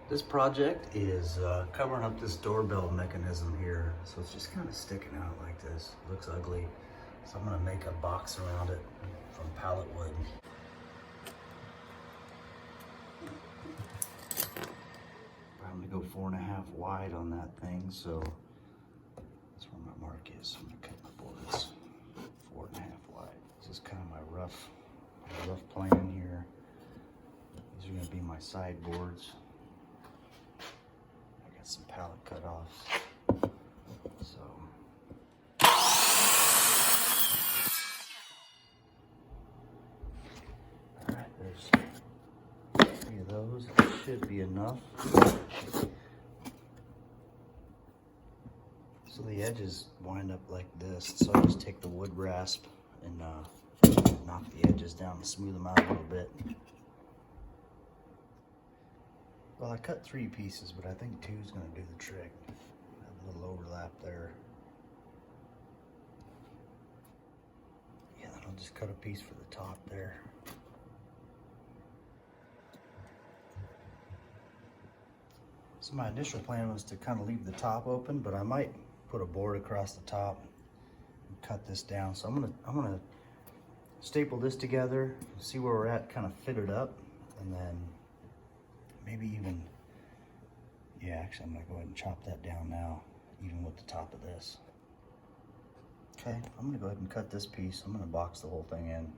This project is covering up this doorbell mechanism here. So it's just kind of sticking out like this. It looks ugly. So I'm gonna make a box around it from pallet wood. I'm gonna go 4.5 wide on that thing. So that's where my mark is. So I'm gonna cut my boards 4.5 wide. This is kind of my rough plan here. These are gonna be my sideboards. Some pallet cutoffs. So all right, there's 3 of those. That should be enough. So the edges wind up like this. So I just take the wood rasp and knock the edges down and smooth them out a little bit. Well, I cut 3 pieces, but I think 2 is going to do the trick. Have a little overlap there. Yeah, then I'll just cut a piece for the top there. So my initial plan was to kind of leave the top open, but I might put a board across the top and cut this down. So I'm gonna staple this together, see where we're at, kind of fit it up, and then maybe even, yeah, actually I'm gonna go ahead and chop that down now, even with the top of this. Okay, I'm gonna go ahead and cut this piece. I'm gonna box the whole thing in.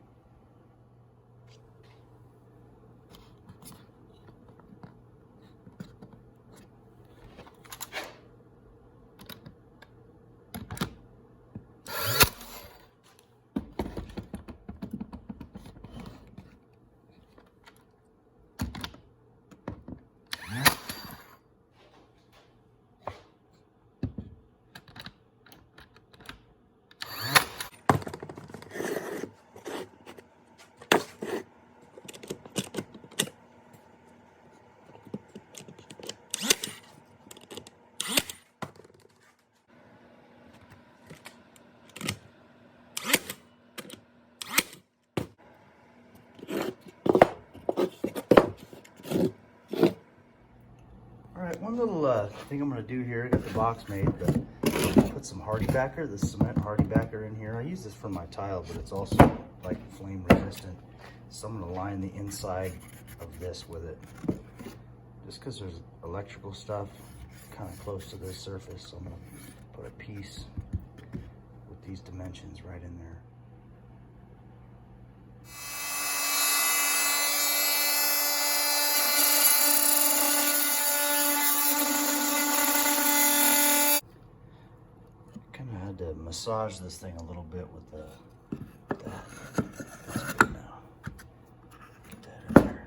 One little thing I'm going to do here, I got the box made, but put some hardy backer, the cement hardy backer in here. I use this for my tile, but it's also like flame resistant. So I'm going to line the inside of this with it. Just because there's electrical stuff kind of close to this surface, so I'm going to put a piece with these dimensions right in there. To massage this thing a little bit with that. That's good now. Get that in there.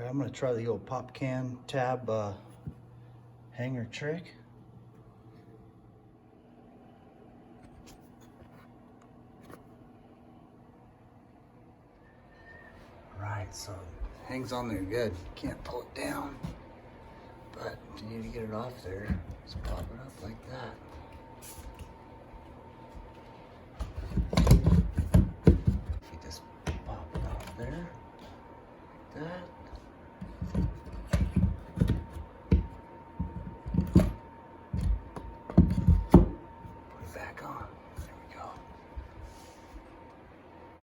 I'm going to try the old pop can tab hanger trick. Right, so it hangs on there good. Can't pull it down, but you need to get it off there. Just pop it up like that. You just pop it off there, like that.